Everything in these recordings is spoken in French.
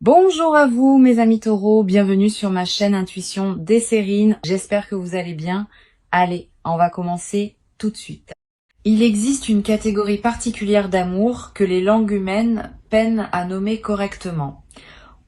Bonjour à vous mes amis taureaux, bienvenue sur ma chaîne Intuition Desserine. J'espère que vous allez bien. Allez, on va commencer tout de suite. Il existe une catégorie particulière d'amour que les langues humaines peinent à nommer correctement.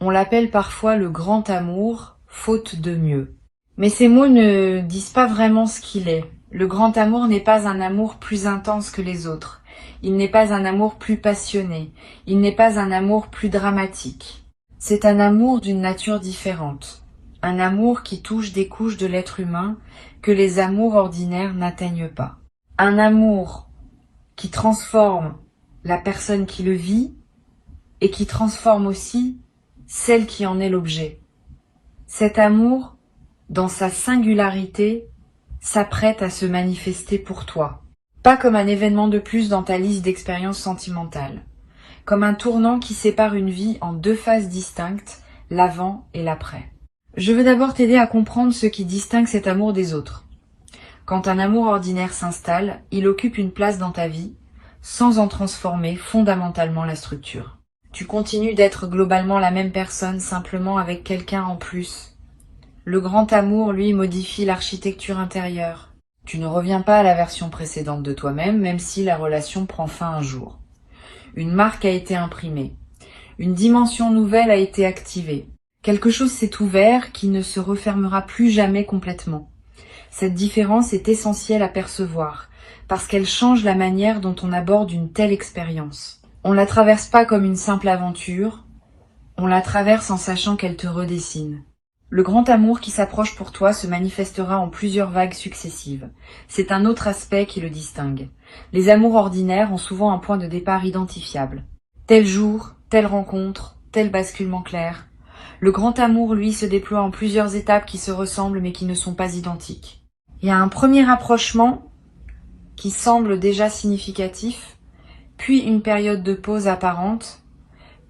On l'appelle parfois le grand amour, faute de mieux. Mais ces mots ne disent pas vraiment ce qu'il est. Le grand amour n'est pas un amour plus intense que les autres. Il n'est pas un amour plus passionné. Il n'est pas un amour plus dramatique. C'est un amour d'une nature différente. Un amour qui touche des couches de l'être humain que les amours ordinaires n'atteignent pas. Un amour qui transforme la personne qui le vit et qui transforme aussi celle qui en est l'objet. Cet amour, dans sa singularité, s'apprête à se manifester pour toi. Pas comme un événement de plus dans ta liste d'expériences sentimentales. Comme un tournant qui sépare une vie en deux phases distinctes, l'avant et l'après. Je veux d'abord t'aider à comprendre ce qui distingue cet amour des autres. Quand un amour ordinaire s'installe, il occupe une place dans ta vie, sans en transformer fondamentalement la structure. Tu continues d'être globalement la même personne, simplement avec quelqu'un en plus. Le grand amour, lui, modifie l'architecture intérieure. Tu ne reviens pas à la version précédente de toi-même, même si la relation prend fin un jour. Une marque a été imprimée. Une dimension nouvelle a été activée. Quelque chose s'est ouvert qui ne se refermera plus jamais complètement. Cette différence est essentielle à percevoir, parce qu'elle change la manière dont on aborde une telle expérience. On la traverse pas comme une simple aventure, on la traverse en sachant qu'elle te redessine. Le grand amour qui s'approche pour toi se manifestera en plusieurs vagues successives. C'est un autre aspect qui le distingue. Les amours ordinaires ont souvent un point de départ identifiable. Tel jour, telle rencontre, tel basculement clair. Le grand amour, lui, se déploie en plusieurs étapes qui se ressemblent mais qui ne sont pas identiques. Il y a un premier rapprochement qui semble déjà significatif, puis une période de pause apparente,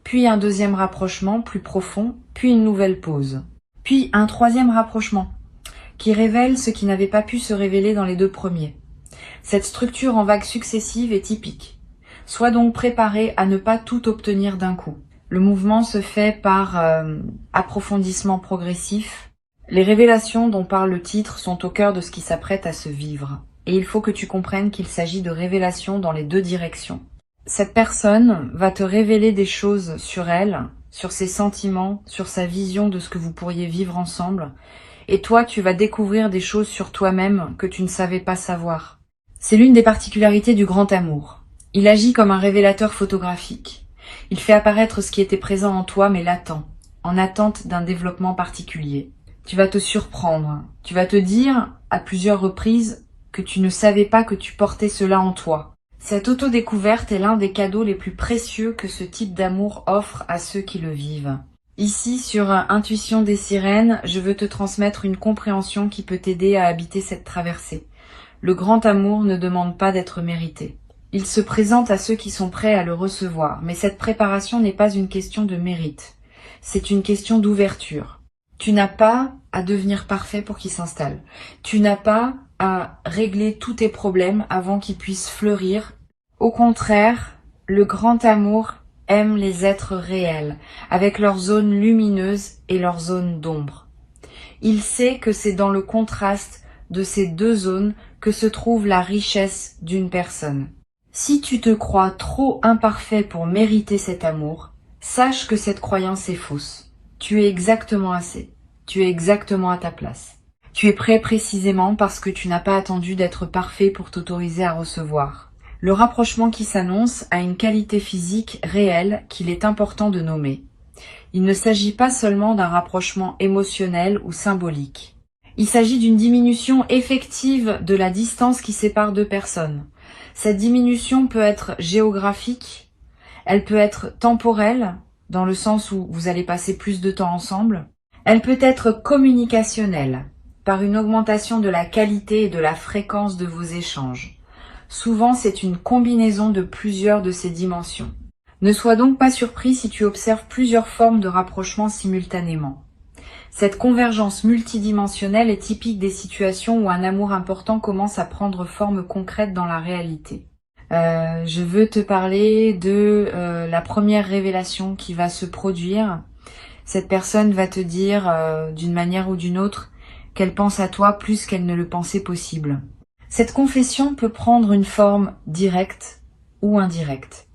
puis un deuxième rapprochement plus profond, puis une nouvelle pause. Puis un troisième rapprochement, qui révèle ce qui n'avait pas pu se révéler dans les deux premiers. Cette structure en vagues successives est typique. Sois donc préparé à ne pas tout obtenir d'un coup. Le mouvement se fait par approfondissement progressif. Les révélations dont parle le titre sont au cœur de ce qui s'apprête à se vivre. Et il faut que tu comprennes qu'il s'agit de révélations dans les deux directions. Cette personne va te révéler des choses sur elle, sur ses sentiments, sur sa vision de ce que vous pourriez vivre ensemble. Et toi, tu vas découvrir des choses sur toi-même que tu ne savais pas savoir. C'est l'une des particularités du grand amour. Il agit comme un révélateur photographique. Il fait apparaître ce qui était présent en toi mais latent, en attente d'un développement particulier. Tu vas te surprendre. Tu vas te dire, à plusieurs reprises, que tu ne savais pas que tu portais cela en toi. Cette autodécouverte est l'un des cadeaux les plus précieux que ce type d'amour offre à ceux qui le vivent. Ici, sur Intuition des sirènes, je veux te transmettre une compréhension qui peut t'aider à habiter cette traversée. Le grand amour ne demande pas d'être mérité. Il se présente à ceux qui sont prêts à le recevoir, mais cette préparation n'est pas une question de mérite. C'est une question d'ouverture. Tu n'as pas à devenir parfait pour qu'il s'installe. Tu n'as pas à régler tous tes problèmes avant qu'ils puissent fleurir. Au contraire, le grand amour aime les êtres réels, avec leurs zones lumineuses et leurs zones d'ombre. Il sait que c'est dans le contraste de ces deux zones que se trouve la richesse d'une personne. Si tu te crois trop imparfait pour mériter cet amour, sache que cette croyance est fausse. Tu es exactement assez. Tu es exactement à ta place. Tu es prêt précisément parce que tu n'as pas attendu d'être parfait pour t'autoriser à recevoir. Le rapprochement qui s'annonce a une qualité physique réelle qu'il est important de nommer. Il ne s'agit pas seulement d'un rapprochement émotionnel ou symbolique. Il s'agit d'une diminution effective de la distance qui sépare deux personnes. Cette diminution peut être géographique, elle peut être temporelle, dans le sens où vous allez passer plus de temps ensemble. Elle peut être communicationnelle, par une augmentation de la qualité et de la fréquence de vos échanges. Souvent, c'est une combinaison de plusieurs de ces dimensions. Ne sois donc pas surpris si tu observes plusieurs formes de rapprochement simultanément. Cette convergence multidimensionnelle est typique des situations où un amour important commence à prendre forme concrète dans la réalité. Je veux te parler de la première révélation qui va se produire Cette personne va te dire, d'une manière ou d'une autre, qu'elle pense à toi plus qu'elle ne le pensait possible. Cette confession peut prendre une forme directe ou indirecte.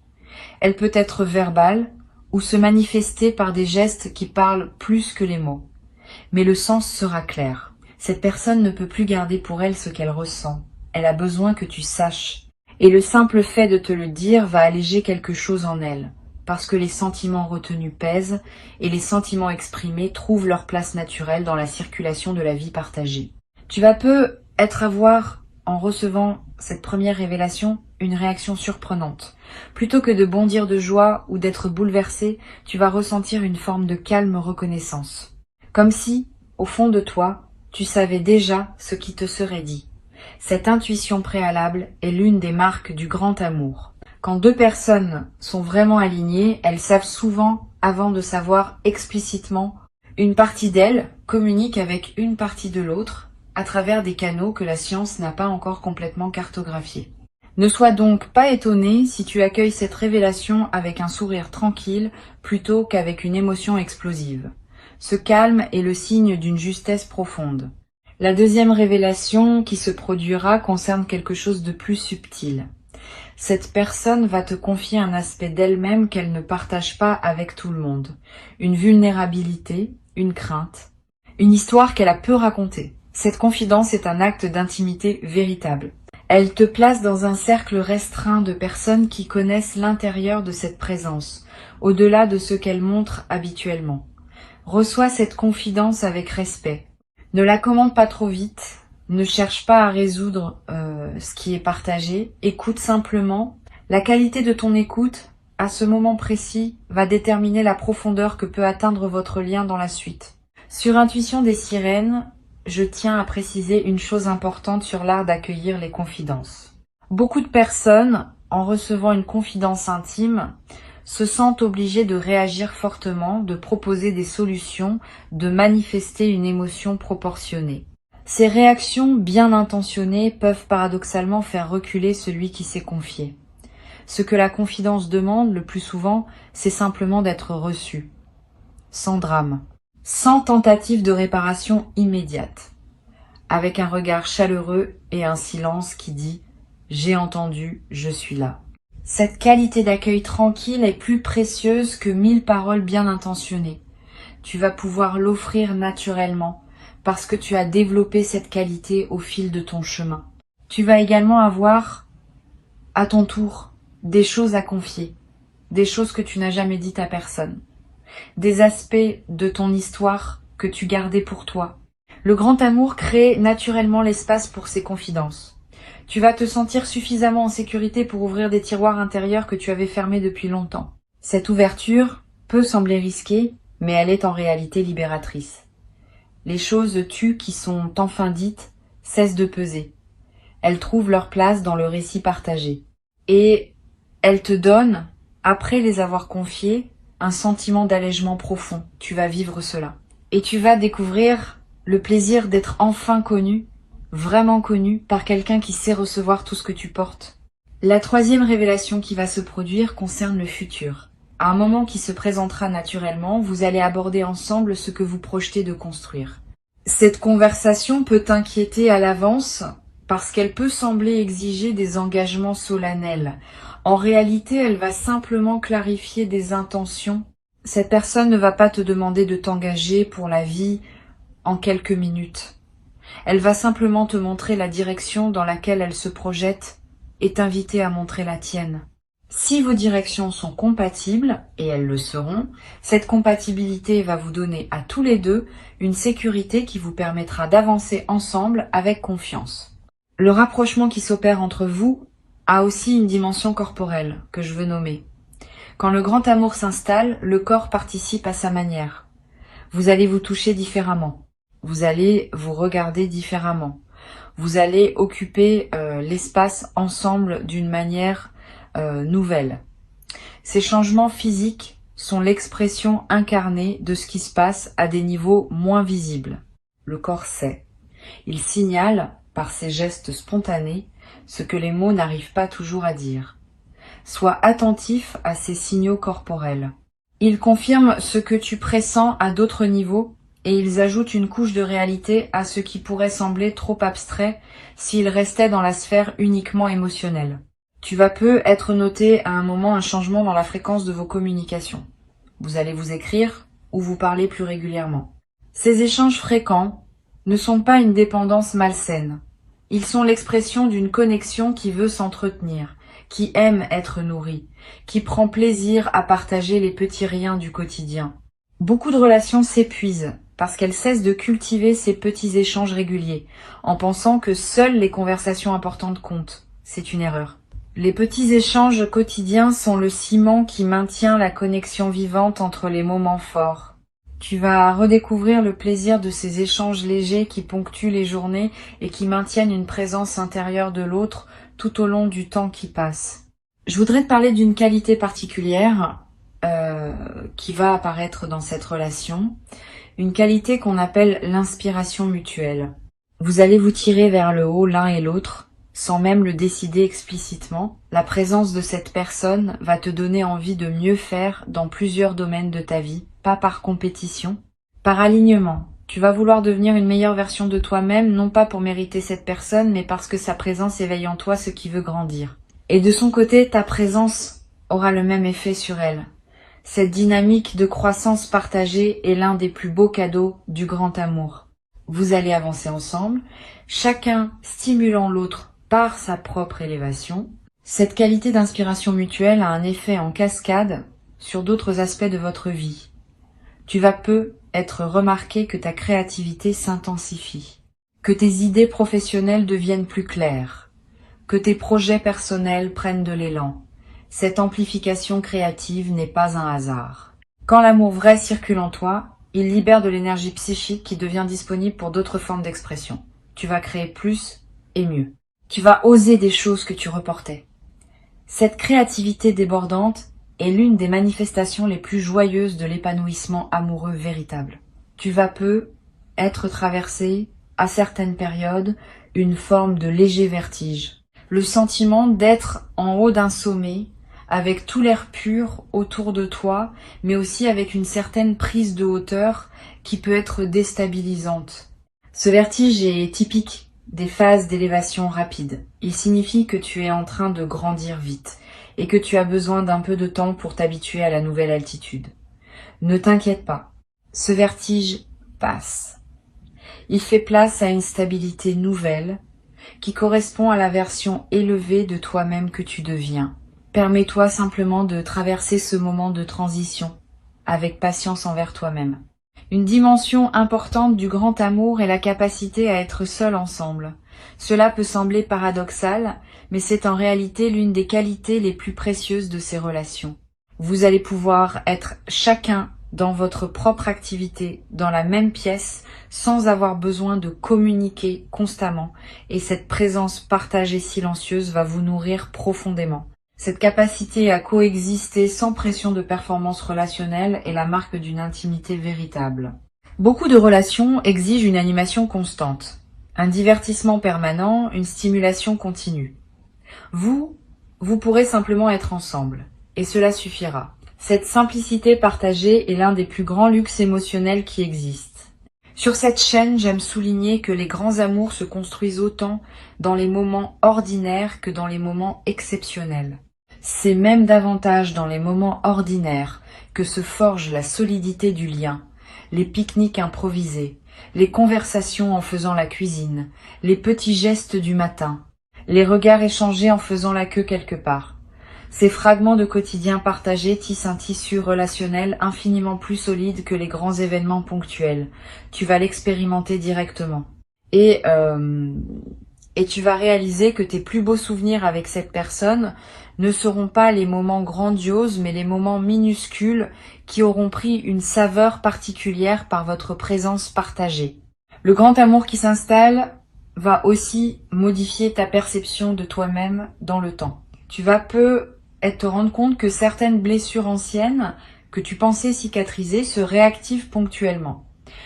Elle peut être verbale ou se manifester par des gestes qui parlent plus que les mots. Mais le sens sera clair. Cette personne ne peut plus garder pour elle ce qu'elle ressent. Elle a besoin que tu saches. Et le simple fait de te le dire va alléger quelque chose en elle, parce que les sentiments retenus pèsent et les sentiments exprimés trouvent leur place naturelle dans la circulation de la vie partagée. Tu vas peut-être avoir, en recevant cette première révélation, une réaction surprenante. Plutôt que de bondir de joie ou d'être bouleversé, tu vas ressentir une forme de calme reconnaissance. Comme si, au fond de toi, tu savais déjà ce qui te serait dit. Cette intuition préalable est l'une des marques du grand amour. Quand deux personnes sont vraiment alignées, elles savent souvent, avant de savoir explicitement, une partie d'elles communique avec une partie de l'autre à travers des canaux que la science n'a pas encore complètement cartographiés. Ne sois donc pas étonné si tu accueilles cette révélation avec un sourire tranquille plutôt qu'avec une émotion explosive. Ce calme est le signe d'une justesse profonde. La deuxième révélation qui se produira concerne quelque chose de plus subtil. Cette personne va te confier un aspect d'elle-même qu'elle ne partage pas avec tout le monde. Une vulnérabilité, une crainte, une histoire qu'elle a peu racontée. Cette confidence est un acte d'intimité véritable. Elle te place dans un cercle restreint de personnes qui connaissent l'intérieur de cette présence, au-delà de ce qu'elle montre habituellement. Reçois cette confidence avec respect. Ne la commande pas trop vite, ne cherche pas à résoudre ce qui est partagé, écoute simplement. La qualité de ton écoute, à ce moment précis, va déterminer la profondeur que peut atteindre votre lien dans la suite. Sur Intuition des sirènes, je tiens à préciser une chose importante sur l'art d'accueillir les confidences. Beaucoup de personnes, en recevant une confidence intime, se sentent obligées de réagir fortement, de proposer des solutions, de manifester une émotion proportionnée. Ces réactions bien intentionnées peuvent paradoxalement faire reculer celui qui s'est confié. Ce que la confidence demande le plus souvent, c'est simplement d'être reçu, sans drame, sans tentative de réparation immédiate, avec un regard chaleureux et un silence qui dit « J'ai entendu, je suis là ». Cette qualité d'accueil tranquille est plus précieuse que 1000 paroles bien intentionnées. Tu vas pouvoir l'offrir naturellement parce que tu as développé cette qualité au fil de ton chemin. Tu vas également avoir, à ton tour, des choses à confier, des choses que tu n'as jamais dites à personne, des aspects de ton histoire que tu gardais pour toi. Le grand amour crée naturellement l'espace pour ces confidences. Tu vas te sentir suffisamment en sécurité pour ouvrir des tiroirs intérieurs que tu avais fermés depuis longtemps. Cette ouverture peut sembler risquée, mais elle est en réalité libératrice. Les choses tues qui sont enfin dites cessent de peser. Elles trouvent leur place dans le récit partagé. Et elles te donnent, après les avoir confiées, un sentiment d'allègement profond. Tu vas vivre cela. Et tu vas découvrir le plaisir d'être enfin connu, vraiment connu, par quelqu'un qui sait recevoir tout ce que tu portes. La troisième révélation qui va se produire concerne le futur. À un moment qui se présentera naturellement, vous allez aborder ensemble ce que vous projetez de construire. Cette conversation peut t'inquiéter à l'avance parce qu'elle peut sembler exiger des engagements solennels. En réalité, elle va simplement clarifier des intentions. Cette personne ne va pas te demander de t'engager pour la vie en quelques minutes. Elle va simplement te montrer la direction dans laquelle elle se projette et t'inviter à montrer la tienne. Si vos directions sont compatibles, et elles le seront, cette compatibilité va vous donner à tous les deux une sécurité qui vous permettra d'avancer ensemble avec confiance. Le rapprochement qui s'opère entre vous a aussi une dimension corporelle que je veux nommer. Quand le grand amour s'installe, le corps participe à sa manière. Vous allez vous toucher différemment. Vous allez vous regarder différemment. Vous allez occuper l'espace ensemble d'une manière nouvelle. Ces changements physiques sont l'expression incarnée de ce qui se passe à des niveaux moins visibles. Le corps sait. Il signale, par ses gestes spontanés, ce que les mots n'arrivent pas toujours à dire. Sois attentif à ces signaux corporels. Ils confirment ce que tu pressens à d'autres niveaux et ils ajoutent une couche de réalité à ce qui pourrait sembler trop abstrait s'ils restaient dans la sphère uniquement émotionnelle. Tu vas peu être noté à un moment un changement dans la fréquence de vos communications. Vous allez vous écrire ou vous parler plus régulièrement. Ces échanges fréquents ne sont pas une dépendance malsaine. Ils sont l'expression d'une connexion qui veut s'entretenir, qui aime être nourrie, qui prend plaisir à partager les petits riens du quotidien. Beaucoup de relations s'épuisent parce qu'elles cessent de cultiver ces petits échanges réguliers, en pensant que seules les conversations importantes comptent. C'est une erreur. Les petits échanges quotidiens sont le ciment qui maintient la connexion vivante entre les moments forts. Tu vas redécouvrir le plaisir de ces échanges légers qui ponctuent les journées et qui maintiennent une présence intérieure de l'autre tout au long du temps qui passe. Je voudrais te parler d'une qualité particulière qui va apparaître dans cette relation, une qualité qu'on appelle l'inspiration mutuelle. Vous allez vous tirer vers le haut l'un et l'autre, sans même le décider explicitement. La présence de cette personne va te donner envie de mieux faire dans plusieurs domaines de ta vie, pas par compétition, par alignement. Tu vas vouloir devenir une meilleure version de toi-même, non pas pour mériter cette personne, mais parce que sa présence éveille en toi ce qui veut grandir. Et de son côté, ta présence aura le même effet sur elle. Cette dynamique de croissance partagée est l'un des plus beaux cadeaux du grand amour. Vous allez avancer ensemble, chacun stimulant l'autre par sa propre élévation. Cette qualité d'inspiration mutuelle a un effet en cascade sur d'autres aspects de votre vie. Tu vas peu être remarqué que ta créativité s'intensifie, que tes idées professionnelles deviennent plus claires, que tes projets personnels prennent de l'élan. Cette amplification créative n'est pas un hasard. Quand l'amour vrai circule en toi, il libère de l'énergie psychique qui devient disponible pour d'autres formes d'expression. Tu vas créer plus et mieux. Tu vas oser des choses que tu reportais. Cette créativité débordante est l'une des manifestations les plus joyeuses de l'épanouissement amoureux véritable. Tu vas peu être traversé, à certaines périodes, une forme de léger vertige. Le sentiment d'être en haut d'un sommet, avec tout l'air pur autour de toi, mais aussi avec une certaine prise de hauteur qui peut être déstabilisante. Ce vertige est typique des phases d'élévation rapide. Il signifie que tu es en train de grandir vite et que tu as besoin d'un peu de temps pour t'habituer à la nouvelle altitude. Ne t'inquiète pas, ce vertige passe. Il fait place à une stabilité nouvelle qui correspond à la version élevée de toi-même que tu deviens. Permets-toi simplement de traverser ce moment de transition avec patience envers toi-même. Une dimension importante du grand amour est la capacité à être seul ensemble. Cela peut sembler paradoxal, mais c'est en réalité l'une des qualités les plus précieuses de ces relations. Vous allez pouvoir être chacun dans votre propre activité, dans la même pièce, sans avoir besoin de communiquer constamment, et cette présence partagée silencieuse va vous nourrir profondément. Cette capacité à coexister sans pression de performance relationnelle est la marque d'une intimité véritable. Beaucoup de relations exigent une animation constante, un divertissement permanent, une stimulation continue. Vous pourrez simplement être ensemble, et cela suffira. Cette simplicité partagée est l'un des plus grands luxes émotionnels qui existent. Sur cette chaîne, j'aime souligner que les grands amours se construisent autant dans les moments ordinaires que dans les moments exceptionnels. C'est même davantage dans les moments ordinaires que se forge la solidité du lien, les pique-niques improvisés, les conversations en faisant la cuisine, les petits gestes du matin, les regards échangés en faisant la queue quelque part. Ces fragments de quotidien partagés tissent un tissu relationnel infiniment plus solide que les grands événements ponctuels. Tu vas l'expérimenter directement. Et tu vas réaliser que tes plus beaux souvenirs avec cette personne ne seront pas les moments grandioses, mais les moments minuscules qui auront pris une saveur particulière par votre présence partagée. Le grand amour qui s'installe va aussi modifier ta perception de toi-même dans le temps. Tu vas peu te rendre compte que certaines blessures anciennes que tu pensais cicatriser se réactivent ponctuellement.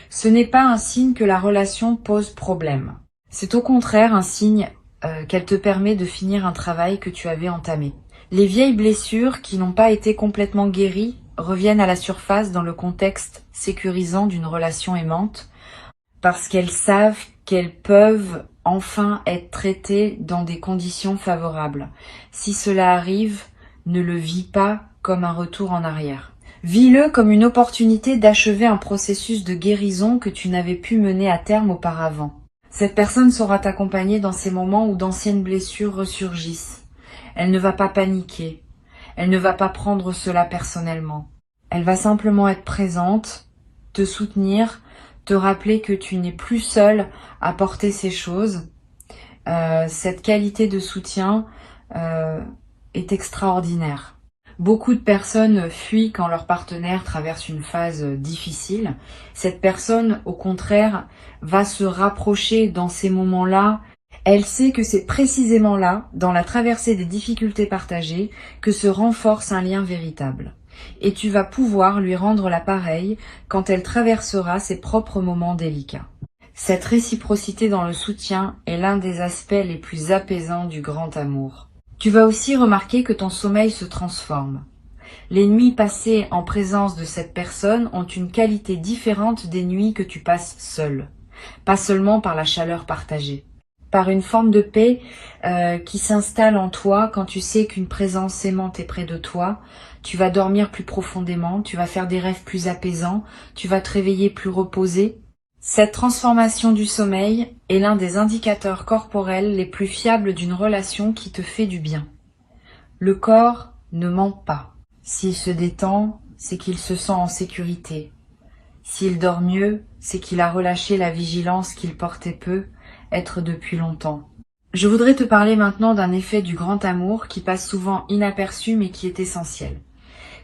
Ce n'est pas un signe que la relation pose problème. C'est au contraire un signe qu'elle te permet de finir un travail que tu avais entamé. Les vieilles blessures qui n'ont pas été complètement guéries reviennent à la surface dans le contexte sécurisant d'une relation aimante, parce qu'elles savent qu'elles peuvent enfin être traitées dans des conditions favorables. Si cela arrive, ne le vis pas comme un retour en arrière. Vis-le comme une opportunité d'achever un processus de guérison que tu n'avais pu mener à terme auparavant. Cette personne saura t'accompagner dans ces moments où d'anciennes blessures ressurgissent. Elle ne va pas paniquer. Elle ne va pas prendre cela personnellement. Elle va simplement être présente, te soutenir, te rappeler que tu n'es plus seul à porter ces choses. Cette qualité de soutien est extraordinaire. Beaucoup de personnes fuient quand leur partenaire traverse une phase difficile. Cette personne, au contraire, va se rapprocher dans ces moments-là. Elle sait que c'est précisément là, dans la traversée des difficultés partagées, que se renforce un lien véritable. Et tu vas pouvoir lui rendre l'appareil quand elle traversera ses propres moments délicats. Cette réciprocité dans le soutien est l'un des aspects les plus apaisants du grand amour. Tu vas aussi remarquer que ton sommeil se transforme. Les nuits passées en présence de cette personne ont une qualité différente des nuits que tu passes seul. Pas seulement par la chaleur partagée, par une forme de paix qui s'installe en toi quand tu sais qu'une présence aimante est près de toi. Tu vas dormir plus profondément, tu vas faire des rêves plus apaisants, tu vas te réveiller plus reposé. Cette transformation du sommeil est l'un des indicateurs corporels les plus fiables d'une relation qui te fait du bien. Le corps ne ment pas. S'il se détend, c'est qu'il se sent en sécurité. S'il dort mieux, c'est qu'il a relâché la vigilance qu'il portait peu, être depuis longtemps. Je voudrais te parler maintenant d'un effet du grand amour qui passe souvent inaperçu mais qui est essentiel.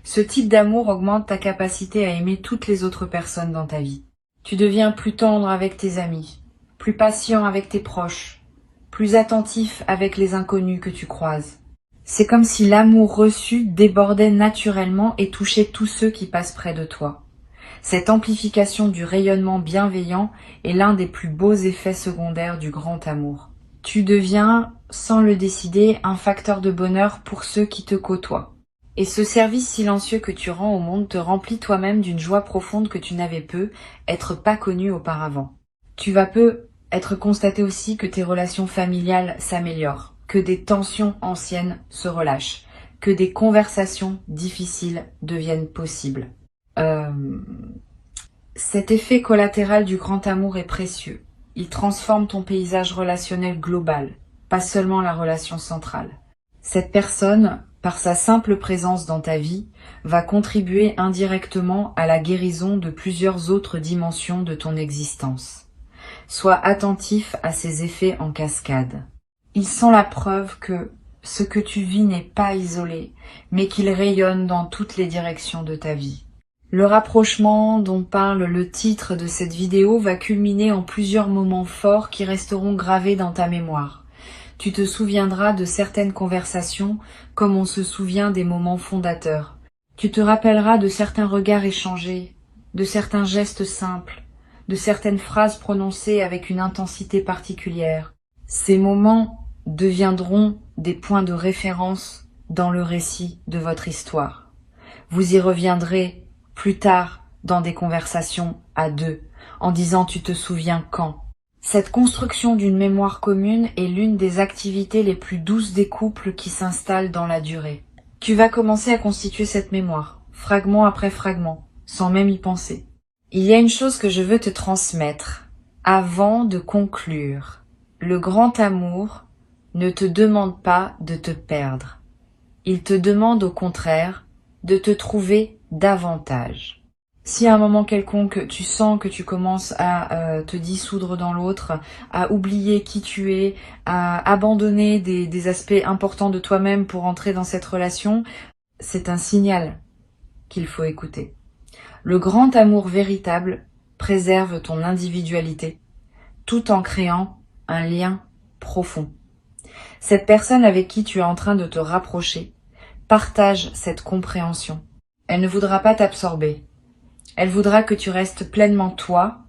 Ce type d'amour augmente ta capacité à aimer toutes les autres personnes dans ta vie. Tu deviens plus tendre avec tes amis, plus patient avec tes proches, plus attentif avec les inconnus que tu croises. C'est comme si l'amour reçu débordait naturellement et touchait tous ceux qui passent près de toi. Cette amplification du rayonnement bienveillant est l'un des plus beaux effets secondaires du grand amour. Tu deviens, sans le décider, un facteur de bonheur pour ceux qui te côtoient. Et ce service silencieux que tu rends au monde te remplit toi-même d'une joie profonde que tu n'avais peu être pas connue auparavant. Tu vas peu être constaté aussi que tes relations familiales s'améliorent, que des tensions anciennes se relâchent, que des conversations difficiles deviennent possibles. Cet effet collatéral du grand amour est précieux. Il transforme ton paysage relationnel global, pas seulement la relation centrale. Cette personne, par sa simple présence dans ta vie, va contribuer indirectement à la guérison de plusieurs autres dimensions de ton existence. Sois attentif à ces effets en cascade. Ils sont la preuve que ce que tu vis n'est pas isolé, mais qu'il rayonne dans toutes les directions de ta vie. Le rapprochement dont parle le titre de cette vidéo va culminer en plusieurs moments forts qui resteront gravés dans ta mémoire. Tu te souviendras de certaines conversations comme on se souvient des moments fondateurs. Tu te rappelleras de certains regards échangés, de certains gestes simples, de certaines phrases prononcées avec une intensité particulière. Ces moments deviendront des points de référence dans le récit de votre histoire. Vous y reviendrez plus tard dans des conversations à deux, en disant « tu te souviens quand ?» Cette construction d'une mémoire commune est l'une des activités les plus douces des couples qui s'installent dans la durée. Tu vas commencer à constituer cette mémoire, fragment après fragment, sans même y penser. Il y a une chose que je veux te transmettre, avant de conclure. Le grand amour ne te demande pas de te perdre. Il te demande au contraire de te trouver davantage. Si à un moment quelconque tu sens que tu commences à te dissoudre dans l'autre, à oublier qui tu es, à abandonner des aspects importants de toi-même pour entrer dans cette relation, c'est un signal qu'il faut écouter. Le grand amour véritable préserve ton individualité, tout en créant un lien profond. Cette personne avec qui tu es en train de te rapprocher partage cette compréhension. Elle ne voudra pas t'absorber. Elle voudra que tu restes pleinement toi,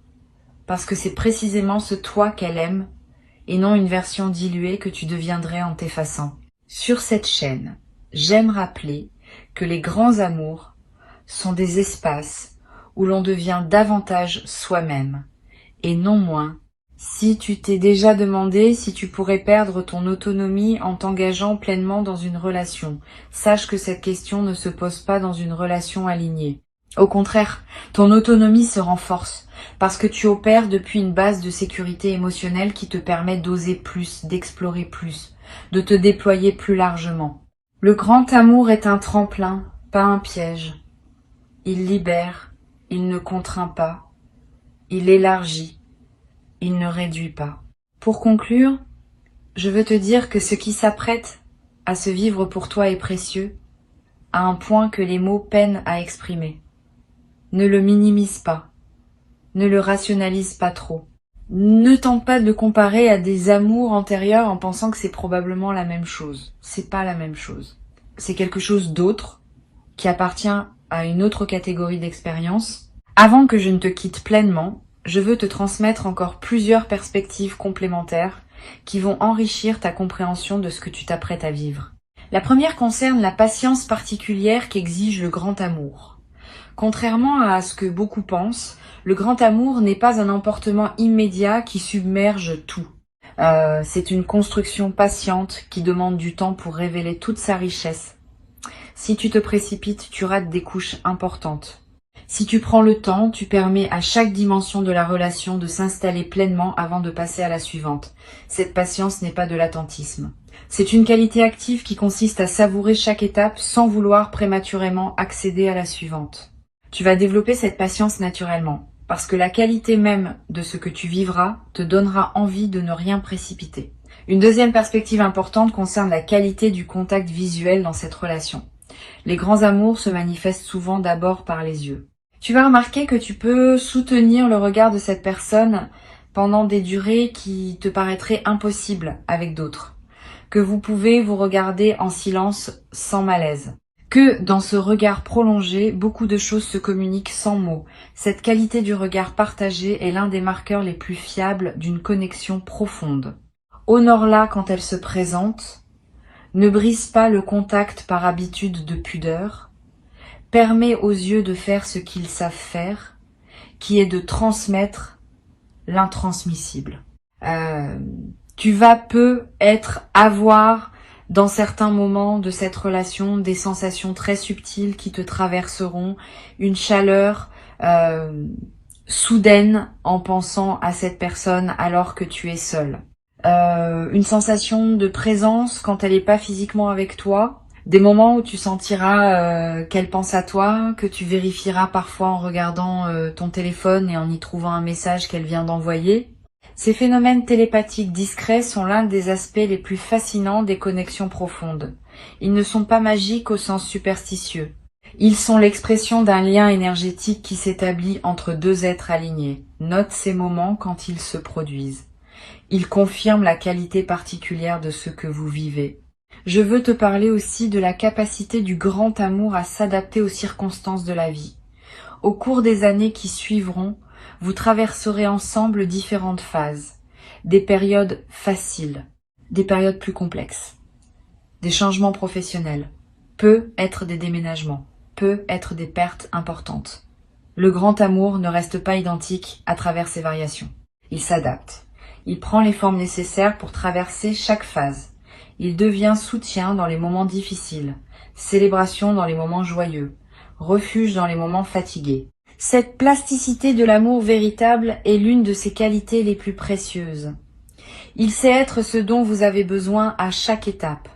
parce que c'est précisément ce toi qu'elle aime, et non une version diluée que tu deviendrais en t'effaçant. Sur cette chaîne, j'aime rappeler que les grands amours sont des espaces où l'on devient davantage soi-même, et non moins. Si tu t'es déjà demandé si tu pourrais perdre ton autonomie en t'engageant pleinement dans une relation, sache que cette question ne se pose pas dans une relation alignée. Au contraire, ton autonomie se renforce parce que tu opères depuis une base de sécurité émotionnelle qui te permet d'oser plus, d'explorer plus, de te déployer plus largement. Le grand amour est un tremplin, pas un piège. Il libère, il ne contraint pas, il élargit, il ne réduit pas. Pour conclure, je veux te dire que ce qui s'apprête à se vivre pour toi est précieux, à un point que les mots peinent à exprimer. Ne le minimise pas, ne le rationalise pas trop. Ne tente pas de le comparer à des amours antérieurs en pensant que c'est probablement la même chose. C'est pas la même chose. C'est quelque chose d'autre, qui appartient à une autre catégorie d'expérience. Avant que je ne te quitte pleinement, je veux te transmettre encore plusieurs perspectives complémentaires qui vont enrichir ta compréhension de ce que tu t'apprêtes à vivre. La première concerne la patience particulière qu'exige le grand amour. Contrairement à ce que beaucoup pensent, le grand amour n'est pas un emportement immédiat qui submerge tout. C'est une construction patiente qui demande du temps pour révéler toute sa richesse. Si tu te précipites, tu rates des couches importantes. Si tu prends le temps, tu permets à chaque dimension de la relation de s'installer pleinement avant de passer à la suivante. Cette patience n'est pas de l'attentisme. C'est une qualité active qui consiste à savourer chaque étape sans vouloir prématurément accéder à la suivante. Tu vas développer cette patience naturellement, parce que la qualité même de ce que tu vivras te donnera envie de ne rien précipiter. Une deuxième perspective importante concerne la qualité du contact visuel dans cette relation. Les grands amours se manifestent souvent d'abord par les yeux. Tu vas remarquer que tu peux soutenir le regard de cette personne pendant des durées qui te paraîtraient impossibles avec d'autres, que vous pouvez vous regarder en silence sans malaise. Que dans ce regard prolongé, beaucoup de choses se communiquent sans mots. Cette qualité du regard partagé est l'un des marqueurs les plus fiables d'une connexion profonde. Honore-la quand elle se présente. Ne brise pas le contact par habitude de pudeur. Permets aux yeux de faire ce qu'ils savent faire, qui est de transmettre l'intransmissible. Tu vas avoir dans certains moments de cette relation des sensations très subtiles qui te traverseront, une chaleur soudaine en pensant à cette personne alors que tu es seul. Une sensation de présence quand elle n'est pas physiquement avec toi, des moments où tu sentiras qu'elle pense à toi, que tu vérifieras parfois en regardant ton téléphone et en y trouvant un message qu'elle vient d'envoyer. Ces phénomènes télépathiques discrets sont l'un des aspects les plus fascinants des connexions profondes. Ils ne sont pas magiques au sens superstitieux. Ils sont l'expression d'un lien énergétique qui s'établit entre deux êtres alignés. Note ces moments quand ils se produisent. Ils confirment la qualité particulière de ce que vous vivez. Je veux te parler aussi de la capacité du grand amour à s'adapter aux circonstances de la vie. Au cours des années qui suivront, vous traverserez ensemble différentes phases, des périodes faciles, des périodes plus complexes, des changements professionnels, peut être des déménagements, peut être des pertes importantes. Le grand amour ne reste pas identique à travers ces variations. Il s'adapte. Il prend les formes nécessaires pour traverser chaque phase. Il devient soutien dans les moments difficiles, célébration dans les moments joyeux, refuge dans les moments fatigués. Cette plasticité de l'amour véritable est l'une de ses qualités les plus précieuses. Il sait être ce dont vous avez besoin à chaque étape,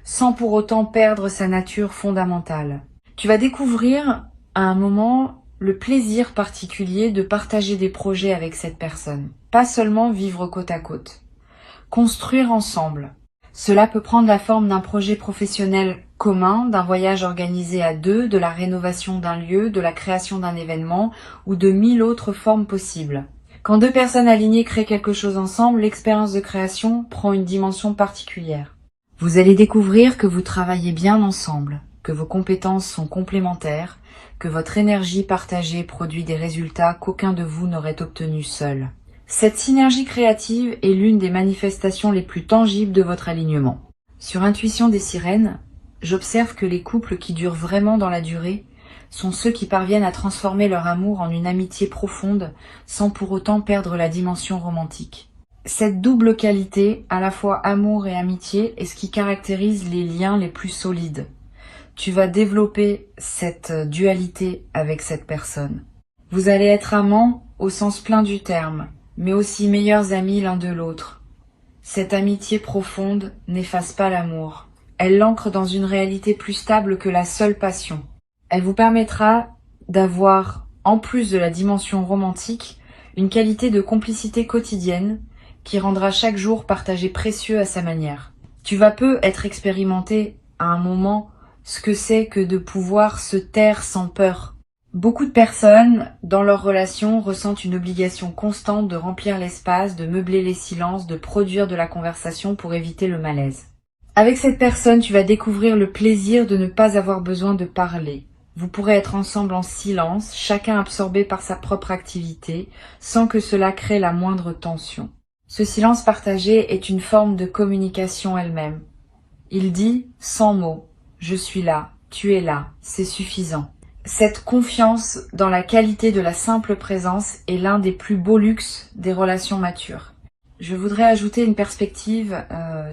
sans pour autant perdre sa nature fondamentale. Tu vas découvrir à un moment le plaisir particulier de partager des projets avec cette personne. Pas seulement vivre côte à côte. Construire ensemble. Cela peut prendre la forme d'un projet professionnel commun, d'un voyage organisé à deux, de la rénovation d'un lieu, de la création d'un événement ou de 1000 autres formes possibles. Quand deux personnes alignées créent quelque chose ensemble, l'expérience de création prend une dimension particulière. Vous allez découvrir que vous travaillez bien ensemble, que vos compétences sont complémentaires, que votre énergie partagée produit des résultats qu'aucun de vous n'aurait obtenus seul. Cette synergie créative est l'une des manifestations les plus tangibles de votre alignement. Sur Intuition des sirènes, j'observe que les couples qui durent vraiment dans la durée sont ceux qui parviennent à transformer leur amour en une amitié profonde sans pour autant perdre la dimension romantique. Cette double qualité, à la fois amour et amitié, est ce qui caractérise les liens les plus solides. Tu vas développer cette dualité avec cette personne. Vous allez être amants au sens plein du terme, mais aussi meilleurs amis l'un de l'autre. Cette amitié profonde n'efface pas l'amour. Elle l'ancre dans une réalité plus stable que la seule passion. Elle vous permettra d'avoir, en plus de la dimension romantique, une qualité de complicité quotidienne qui rendra chaque jour partagé précieux à sa manière. Tu vas peu être expérimenté à un moment ce que c'est que de pouvoir se taire sans peur. Beaucoup de personnes, dans leur relation, ressentent une obligation constante de remplir l'espace, de meubler les silences, de produire de la conversation pour éviter le malaise. Avec cette personne, tu vas découvrir le plaisir de ne pas avoir besoin de parler. Vous pourrez être ensemble en silence, chacun absorbé par sa propre activité, sans que cela crée la moindre tension. Ce silence partagé est une forme de communication elle-même. Il dit, sans mots, je suis là, tu es là, c'est suffisant. Cette confiance dans la qualité de la simple présence est l'un des plus beaux luxes des relations matures. Je voudrais ajouter une perspective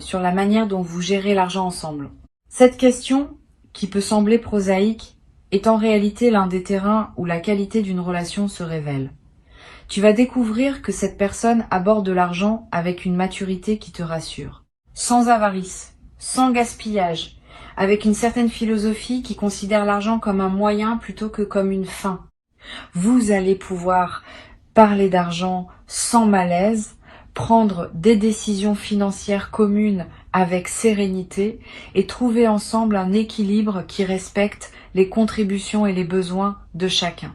sur la manière dont vous gérez l'argent ensemble. Cette question, qui peut sembler prosaïque, est en réalité l'un des terrains où la qualité d'une relation se révèle. Tu vas découvrir que cette personne aborde l'argent avec une maturité qui te rassure. Sans avarice, sans gaspillage, avec une certaine philosophie qui considère l'argent comme un moyen plutôt que comme une fin. Vous allez pouvoir parler d'argent sans malaise, prendre des décisions financières communes avec sérénité et trouver ensemble un équilibre qui respecte les contributions et les besoins de chacun.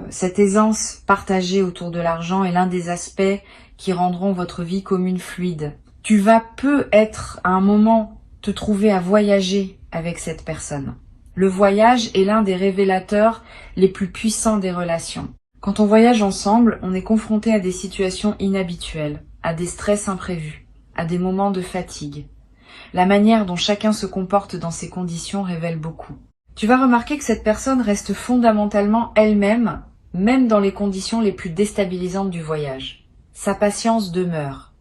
Cette aisance partagée autour de l'argent est l'un des aspects qui rendront votre vie commune fluide. Tu vas peu être à un moment te trouver à voyager avec cette personne. Le voyage est l'un des révélateurs les plus puissants des relations. Quand on voyage ensemble, on est confronté à des situations inhabituelles, à des stress imprévus, à des moments de fatigue. La manière dont chacun se comporte dans ces conditions révèle beaucoup. Tu vas remarquer que cette personne reste fondamentalement elle-même, même dans les conditions les plus déstabilisantes du voyage. Sa patience demeure.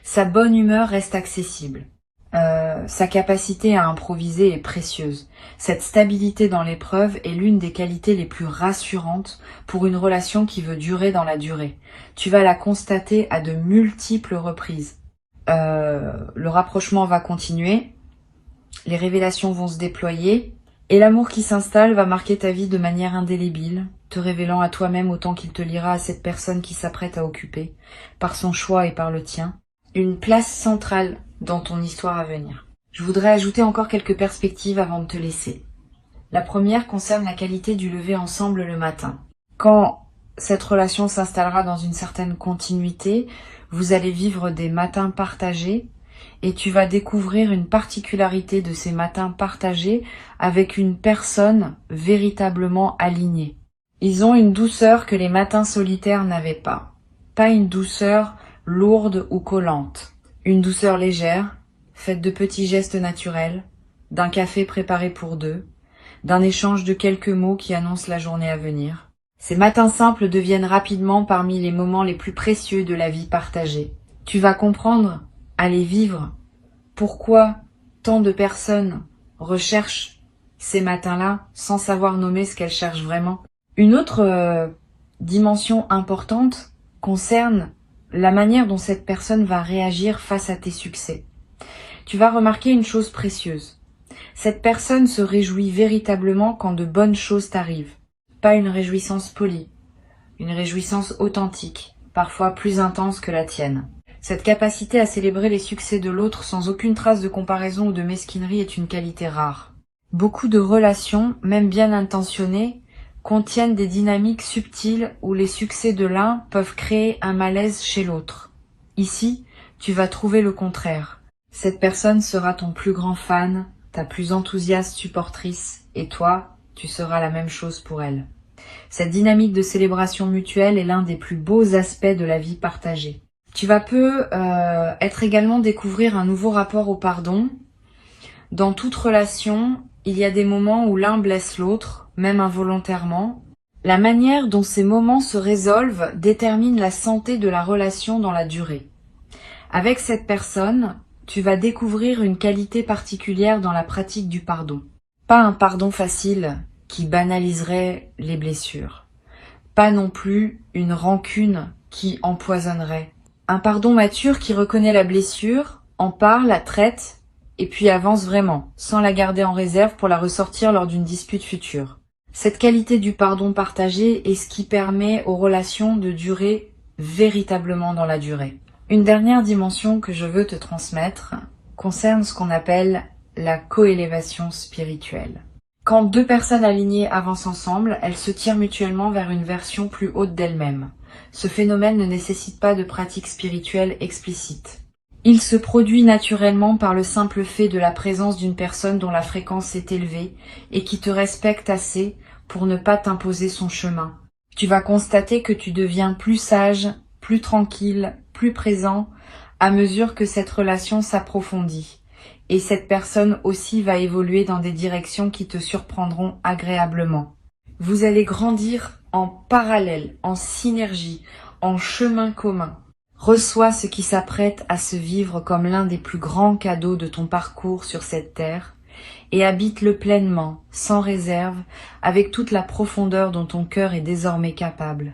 Sa bonne humeur reste accessible. Sa capacité à improviser est précieuse. Cette stabilité dans l'épreuve est l'une des qualités les plus rassurantes pour une relation qui veut durer dans la durée. Tu vas la constater à de multiples reprises. Le rapprochement va continuer, les révélations vont se déployer, et l'amour qui s'installe va marquer ta vie de manière indélébile, te révélant à toi-même autant qu'il te liera à cette personne qui s'apprête à occuper, par son choix et par le tien, une place centrale dans ton histoire à venir. Je voudrais ajouter encore quelques perspectives avant de te laisser. La première concerne la qualité du lever ensemble le matin. Quand cette relation s'installera dans une certaine continuité, vous allez vivre des matins partagés et tu vas découvrir une particularité de ces matins partagés avec une personne véritablement alignée. Ils ont une douceur que les matins solitaires n'avaient pas. Pas une douceur lourde ou collante. Une douceur légère, faite de petits gestes naturels, d'un café préparé pour deux, d'un échange de quelques mots qui annoncent la journée à venir. Ces matins simples deviennent rapidement parmi les moments les plus précieux de la vie partagée. Tu vas comprendre, à les vivre, pourquoi tant de personnes recherchent ces matins-là sans savoir nommer ce qu'elles cherchent vraiment. Une autre dimension importante concerne la manière dont cette personne va réagir face à tes succès. Tu vas remarquer une chose précieuse. Cette personne se réjouit véritablement quand de bonnes choses t'arrivent. Pas une réjouissance polie, une réjouissance authentique, parfois plus intense que la tienne. Cette capacité à célébrer les succès de l'autre sans aucune trace de comparaison ou de mesquinerie est une qualité rare. Beaucoup de relations, même bien intentionnées, contiennent des dynamiques subtiles où les succès de l'un peuvent créer un malaise chez l'autre. Ici, tu vas trouver le contraire. Cette personne sera ton plus grand fan, ta plus enthousiaste supportrice, et toi, tu seras la même chose pour elle. Cette dynamique de célébration mutuelle est l'un des plus beaux aspects de la vie partagée. Tu vas peu être également découvrir un nouveau rapport au pardon. Dans toute relation, Il y a des moments où l'un blesse l'autre, même involontairement. La manière dont ces moments se résolvent détermine la santé de la relation dans la durée. Avec cette personne, tu vas découvrir une qualité particulière dans la pratique du pardon. Pas un pardon facile qui banaliserait les blessures. Pas non plus une rancune qui empoisonnerait. Un pardon mature qui reconnaît la blessure, en parle, la traite, et puis avance vraiment, sans la garder en réserve pour la ressortir lors d'une dispute future. Cette qualité du pardon partagé est ce qui permet aux relations de durer véritablement dans la durée. Une dernière dimension que je veux te transmettre concerne ce qu'on appelle la coélévation spirituelle. Quand deux personnes alignées avancent ensemble, elles se tirent mutuellement vers une version plus haute d'elles-mêmes. Ce phénomène ne nécessite pas de pratique spirituelle explicite. Il se produit naturellement par le simple fait de la présence d'une personne dont la fréquence est élevée et qui te respecte assez pour ne pas t'imposer son chemin. Tu vas constater que tu deviens plus sage, plus tranquille, plus présent à mesure que cette relation s'approfondit. Et cette personne aussi va évoluer dans des directions qui te surprendront agréablement. Vous allez grandir en parallèle, en synergie, en chemin commun. Reçois ce qui s'apprête à se vivre comme l'un des plus grands cadeaux de ton parcours sur cette terre et habite-le pleinement, sans réserve, avec toute la profondeur dont ton cœur est désormais capable.